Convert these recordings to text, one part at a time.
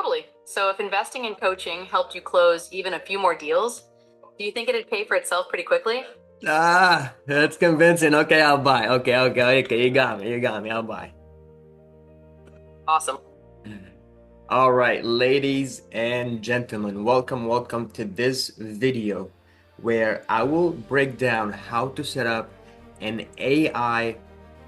Totally. So if investing in coaching helped you close even a few more deals, do you think it'd pay for itself pretty quickly? Ah, that's convincing. Okay, I'll buy. Okay. You got me. You got me. I'll buy. Awesome. All right, ladies and gentlemen, welcome to this video where I will break down how to set up an AI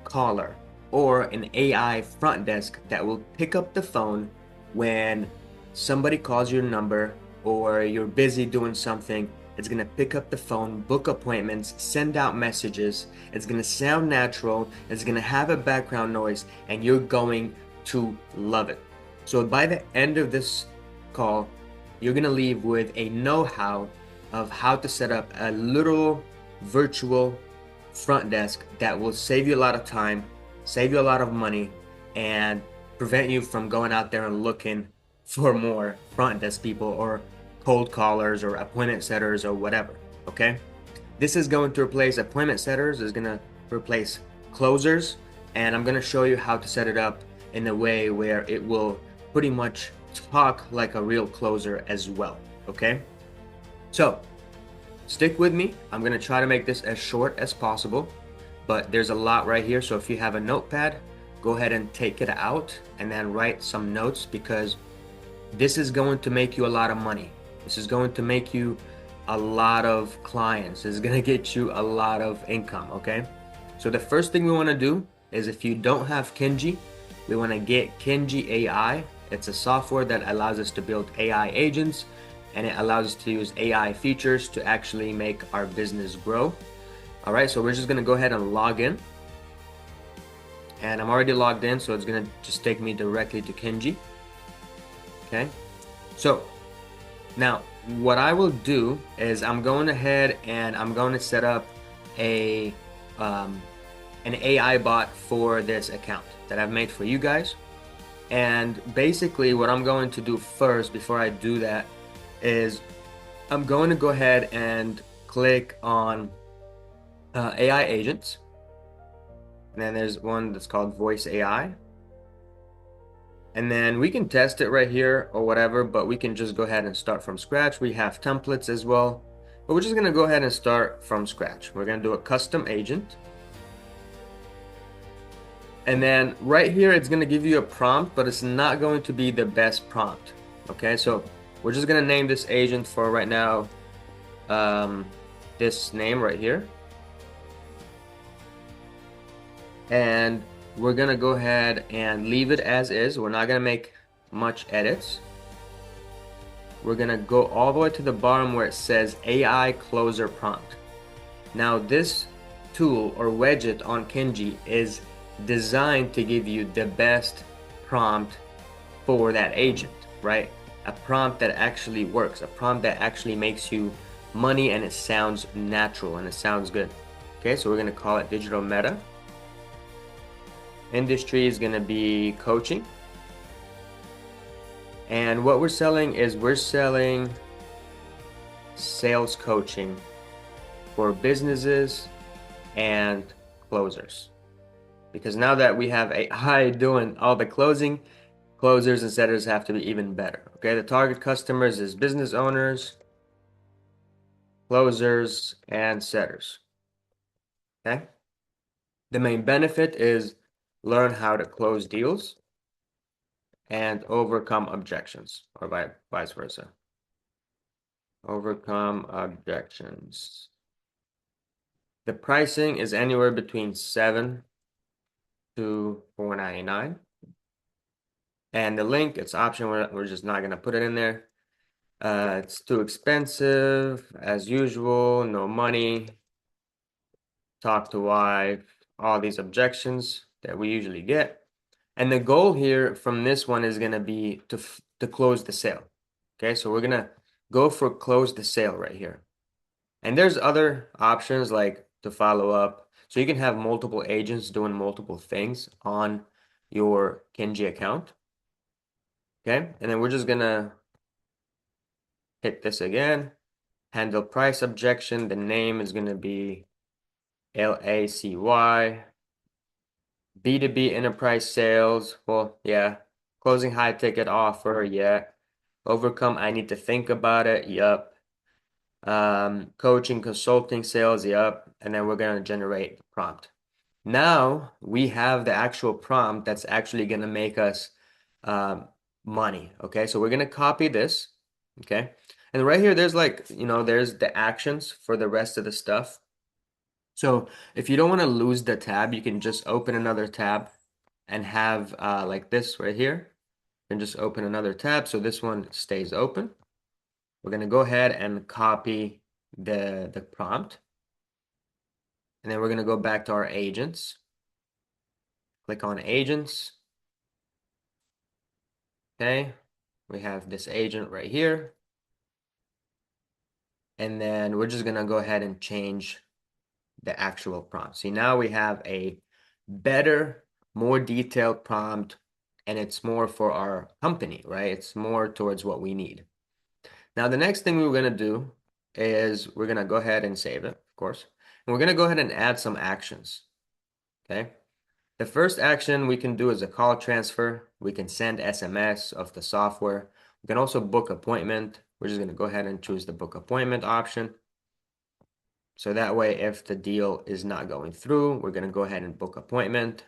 caller or an AI front desk that will pick up the phone when somebody calls your number or you're busy doing something. It's gonna pick up the phone, book appointments, send out messages. It's gonna sound natural, it's gonna have a background noise, and you're going to love it. So by the end of this call, you're gonna leave with a know-how of how to set up a little virtual front desk that will save you a lot of time, save you a lot of money, and prevent you from going out there and looking for more front desk people or cold callers or appointment setters or whatever. Okay? This is going to replace appointment setters, is going to replace closers, and I'm going to show you how to set it up in a way where it will pretty much talk like a real closer as well. Okay? So, stick with me. I'm going to try to make this as short as possible, but there's a lot right here. So if you have a notepad, go ahead and take it out and then write some notes, because this is going to make you a lot of money. This is going to make you a lot of clients. This is going to get you a lot of income, okay? So the first thing we want to do is, if you don't have Kenji, we want to get Kenji AI. It's a software that allows us to build AI agents, and it allows us to use AI features to actually make our business grow. All right, so we're just gonna go ahead and log in. And I'm already logged in, so it's gonna just take me directly to Kenji. Okay, so now what I will do is I'm going ahead and I'm going to set up a an AI bot for this account that I've made for you guys. And basically what I'm going to do first, before I do that, is I'm going to go ahead and click on AI agents. And then there's one that's called Voice AI. And then we can test it right here or whatever, but we can just go ahead and start from scratch. We have templates as well, but we're just gonna go ahead and start from scratch. We're gonna do a custom agent. And then right here, it's gonna give you a prompt, but it's not going to be the best prompt. Okay, so we're just gonna name this agent for right now, this name right here. And we're gonna go ahead and leave it as is. We're not gonna make much edits. We're gonna go all the way to the bottom where it says AI Closer Prompt. Now this tool or widget on Kenji is designed to give you the best prompt for that agent, right? A prompt that actually works, a prompt that actually makes you money, and it sounds natural and it sounds good. Okay, so we're gonna call it Digital Meta. Industry is going to be coaching. And what we're selling is we're selling sales coaching for businesses and closers. Because now that we have AI doing all the closing, closers and setters have to be even better. Okay, the target customers is business owners, closers, and setters. Okay, the main benefit is learn how to close deals and overcome objections, or vice versa. Overcome objections. The pricing is anywhere between $7 to $4.99. And the link, it's optional. We're just not gonna put it in there. It's too expensive, as usual, no money, talk to wife, all these objections that we usually get. And the goal here from this one is gonna be to close the sale. Okay, so we're gonna go for close the sale right here. And there's other options like to follow up. So you can have multiple agents doing multiple things on your Kenji account. Okay, and then we're just gonna hit this again. Handle price objection. The name is gonna be LACY. B2B enterprise sales. Well, yeah, Closing high ticket offer, yeah. Overcome, I need to think about it, yep. Coaching, consulting, sales, yep. And then we're gonna generate the prompt. Now we have the actual prompt that's actually gonna make us money. Okay, so we're gonna copy this. Okay, and right here, there's like, there's the actions for the rest of the stuff. So if you don't want to lose the tab, you can just open another tab and have like this right here. And just open another tab so this one stays open. We're going to go ahead and copy the prompt. And then we're going to go back to our agents. Click on agents. Okay. We have this agent right here. And then we're just going to go ahead and change the actual prompt. See, now we have a better, more detailed prompt, and it's more for our company, right? It's more towards what we need. Now, the next thing we're going to do is we're going to go ahead and save it, of course. And we're going to go ahead and add some actions, okay? The first action we can do is a call transfer. We can send SMS of the software. We can also book appointment. We're just going to go ahead and choose the book appointment option. So that way, if the deal is not going through, we're going to go ahead and book appointment.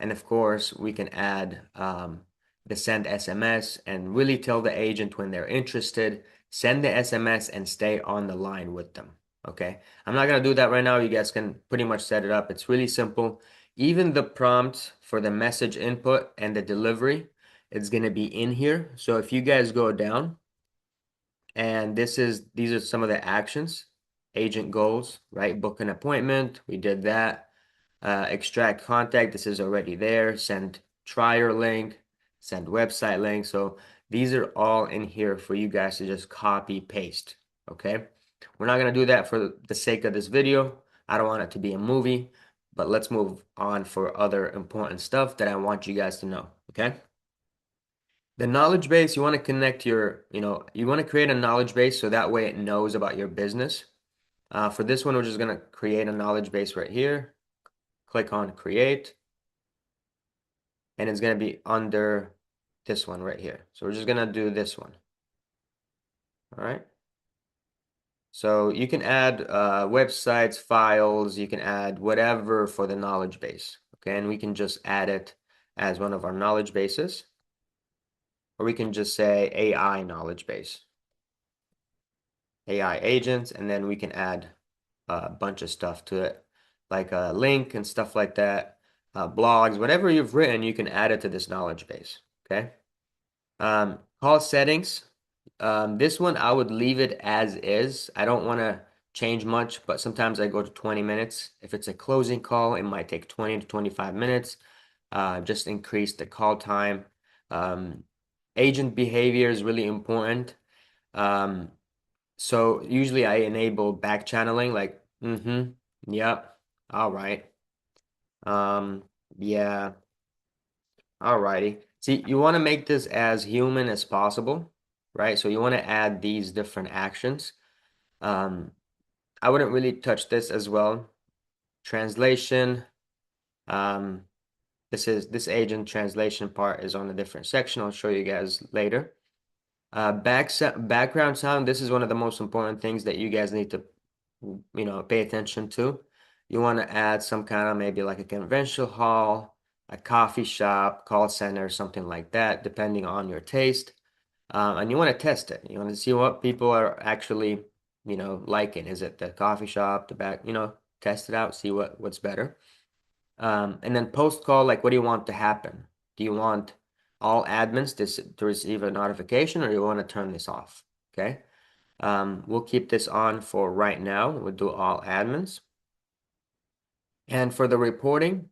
And of course, we can add the send SMS and really tell the agent when they're interested, send the SMS and stay on the line with them. Okay. I'm not going to do that right now. You guys can pretty much set it up. It's really simple. Even the prompt for the message input and the delivery, it's going to be in here. So if you guys go down, and these are some of the actions, agent goals, right? Book an appointment. We did that. Extract contact. This is already there. Send trial link, send website link. So these are all in here for you guys to just copy paste. Okay. We're not going to do that for the sake of this video. I don't want it to be a movie, but let's move on for other important stuff that I want you guys to know. Okay. The knowledge base, you want to connect you want to create a knowledge base so that way it knows about your business. For this one, we're just going to create a knowledge base right here. Click on create. And it's going to be under this one right here. So we're just going to do this one. All right. So you can add websites, files, you can add whatever for the knowledge base. Okay. And we can just add it as one of our knowledge bases. Or we can just say AI knowledge base. AI agents, and then we can add a bunch of stuff to it, like a link and stuff like that, blogs, whatever you've written, you can add it to this knowledge base, okay? Call settings. This one, I would leave it as is. I don't want to change much, but sometimes I go to 20 minutes. If it's a closing call, it might take 20 to 25 minutes. Just increase the call time. Agent behavior is really important. So usually I enable back channeling, like, yep, all right. Yeah, all righty. See, you want to make this as human as possible, right? So you want to add these different actions. I wouldn't really touch this as well. Translation. This agent translation part is on a different section. I'll show you guys later. Background sound, this is one of the most important things that you guys need to, pay attention to. You want to add some kind of maybe like a conventional hall, a coffee shop, call center, something like that, depending on your taste. And you want to test it. You want to see what people are actually, liking. Is it the coffee shop, the back, test it out, see what's better. And then post call, like what do you want to happen? Do you want all admins to receive a notification, or you want to turn this off? Okay. We'll keep this on for right now. We'll do all admins. And for the reporting,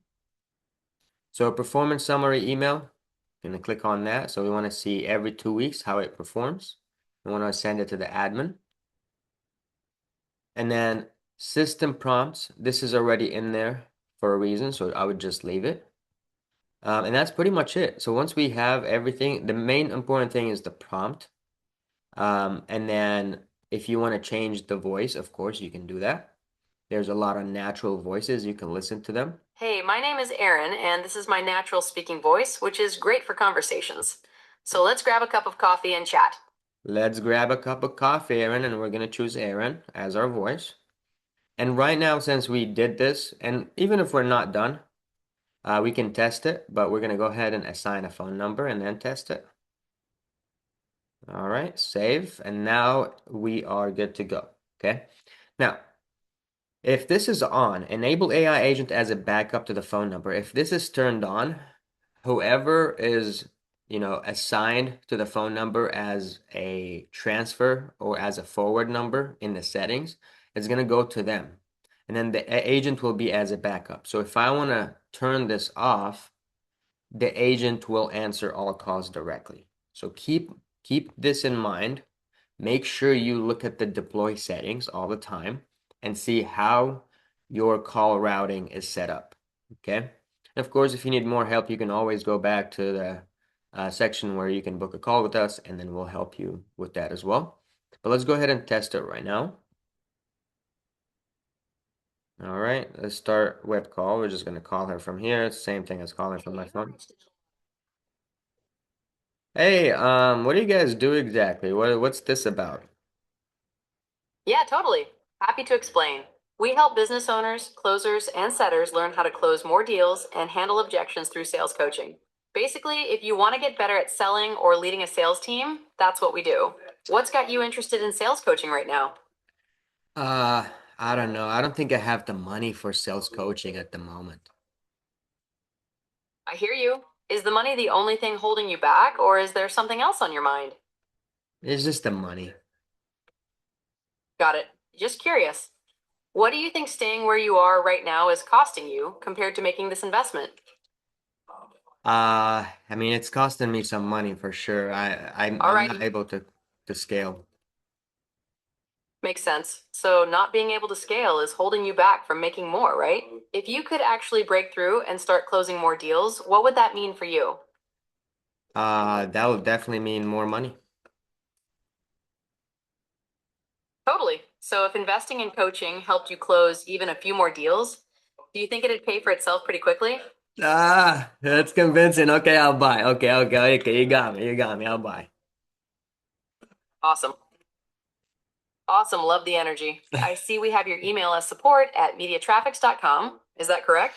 so a performance summary email, I'm gonna click on that. So we want to see every 2 weeks how it performs. We want to send it to the admin. And then system prompts, this is already in there for a reason, so I would just leave it. And that's pretty much it. So once we have everything, the main important thing is the prompt. And then if you want to change the voice, of course, you can do that. There's a lot of natural voices. You can listen to them. Hey, my name is Erin, and this is my natural speaking voice, which is great for conversations. So let's grab a cup of coffee and chat. Let's grab a cup of coffee, Aaron, and we're gonna choose Aaron as our voice. And right now, since we did this, and even if we're not done, we can test it, but we're gonna go ahead and assign a phone number and then test it. All right, save, and now we are good to go. Okay. Now, if this is on, enable AI agent as a backup to the phone number. If this is turned on, whoever is, assigned to the phone number as a transfer or as a forward number in the settings is going to go to them. And then the agent will be as a backup. So if I want to turn this off, the agent will answer all calls directly. So keep this in mind. Make sure you look at the deploy settings all the time and see how your call routing is set up. Okay. And of course, if you need more help, you can always go back to the section where you can book a call with us, and then we'll help you with that as well. But let's go ahead and test it right now. All right, let's start web call. We're just going to call her from here. It's the same thing as calling from my phone. Hey, what do you guys do exactly? What's this about? Yeah, totally. Happy to explain. We help business owners, closers, and setters learn how to close more deals and handle objections through sales coaching. Basically, if you want to get better at selling or leading a sales team, that's what we do. What's got you interested in sales coaching right now? Uh, I don't know. I don't think I have the money for sales coaching at the moment. I hear you. Is the money the only thing holding you back, or is there something else on your mind? It's just the money. Got it. Just curious. What do you think staying where you are right now is costing you compared to making this investment? I mean, it's costing me some money for sure. I'm not Alrighty, able to scale. makes sense. So not being able to scale is holding you back from making more, right? If you could actually break through and start closing more deals, what would that mean for you? That would definitely mean more money. Totally. So if investing in coaching helped you close even a few more deals, do you think it'd pay for itself pretty quickly? That's convincing. Okay, I'll buy. Okay. You got me. You got me. I'll buy. Awesome. Awesome. Love the energy. I see we have your email as support@mediatraffics.com. Is that correct?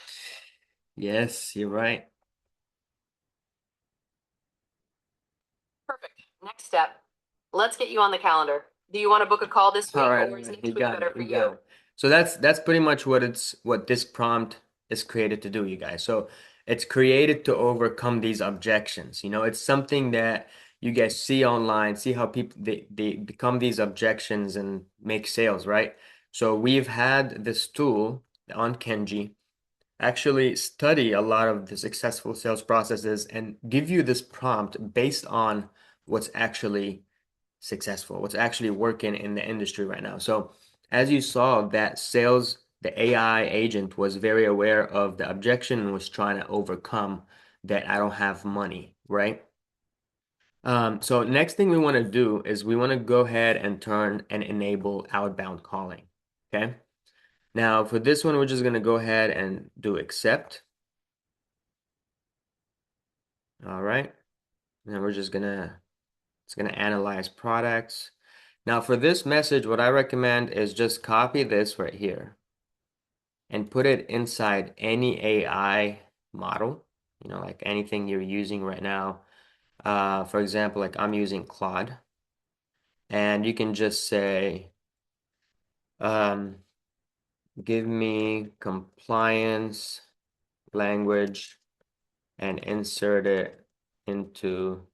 Yes, you're right. Perfect. Next step. Let's get you on the calendar. Do you want to book a call this All week right, or is you next week got better it. for You got you? it. So that's pretty much what this prompt is created to do, you guys. So it's created to overcome these objections. It's something that you guys see online, see how people they become these objections and make sales, right? So we've had this tool on Kenji actually study a lot of the successful sales processes and give you this prompt based on what's actually successful, what's actually working in the industry right now. So as you saw, that the AI agent was very aware of the objection and was trying to overcome that I don't have money, right? So next thing we want to do is we want to go ahead and turn and enable outbound calling. Okay. Now for this one, we're just going to go ahead and do accept. All right. And then it's gonna analyze products. Now for this message, what I recommend is just copy this right here and put it inside any AI model, like anything you're using right now. For example, like I'm using Claude, and you can just say, um, give me compliance language and insert it into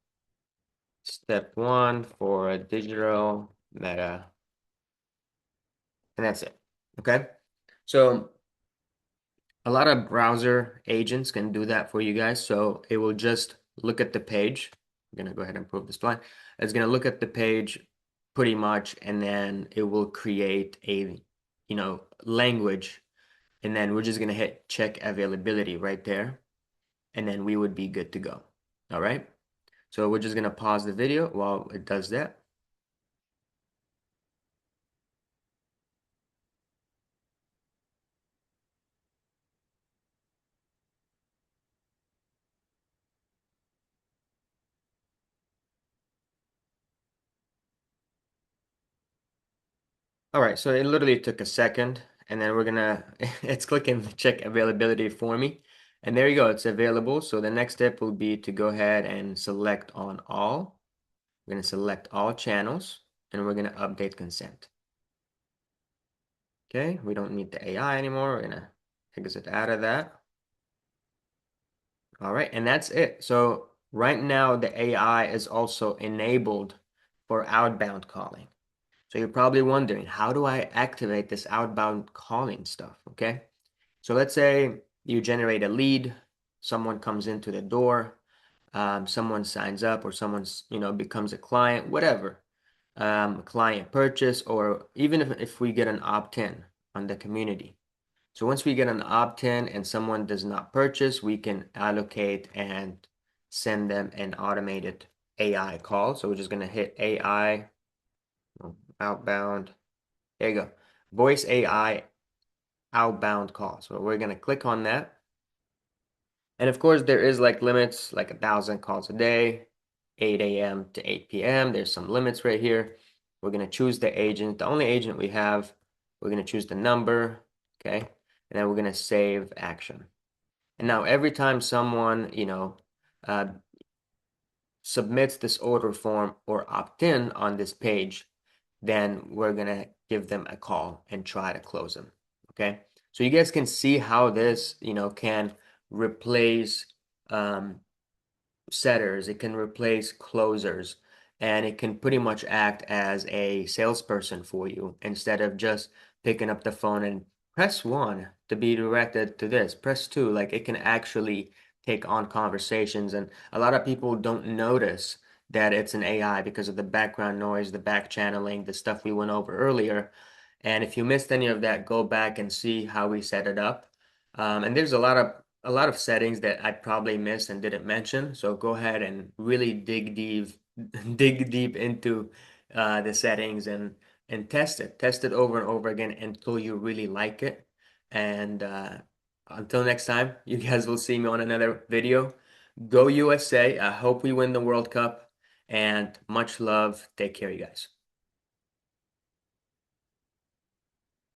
step one for a digital meta, and that's it. Okay. So a lot of browser agents can do that for you guys. So it will just look at the page. I'm gonna go ahead and prove this blind. It's gonna look at the page pretty much, and then it will create a, language, and then we're just gonna hit check availability right there, and then we would be good to go. All right. So we're just gonna pause the video while it does that. All right, so it literally took a second, and then we're gonna, it's clicking check availability for me. And there you go, it's available. So the next step will be to go ahead and select on all. We're gonna select all channels, and we're gonna update consent. Okay, we don't need the AI anymore. We're gonna exit out of that. All right, and that's it. So right now the AI is also enabled for outbound calling. So you're probably wondering, how do I activate this outbound calling stuff? Okay. So let's say you generate a lead, someone comes into the door, someone signs up, or someone's, becomes a client, whatever, client purchase, or even if we get an opt-in on the community. So once we get an opt-in and someone does not purchase, we can allocate and send them an automated AI call. So we're just going to hit AI, outbound. There you go. Voice AI outbound call. So we're going to click on that. And of course, there is like limits, like 1,000 calls a day, 8 a.m. to 8 p.m. There's some limits right here. We're going to choose the agent, the only agent we have. We're going to choose the number, okay? And then we're going to save action. And now every time someone, uh, submits this order form or opt-in on this page, then we're gonna give them a call and try to close them. Okay. So you guys can see how this, can replace setters, it can replace closers, and it can pretty much act as a salesperson for you instead of just picking up the phone and press one to be directed to this, press two. Like it can actually take on conversations, and a lot of people don't notice that it's an AI because of the background noise, the back channeling, the stuff we went over earlier. And if you missed any of that, go back and see how we set it up. And there's a lot of settings that I probably missed and didn't mention. So go ahead and really dig deep, dig deep into the settings and test it. Test it over and over again until you really like it. And until next time, you guys will see me on another video. Go USA. I hope we win the World Cup. And much love. Take care, you guys.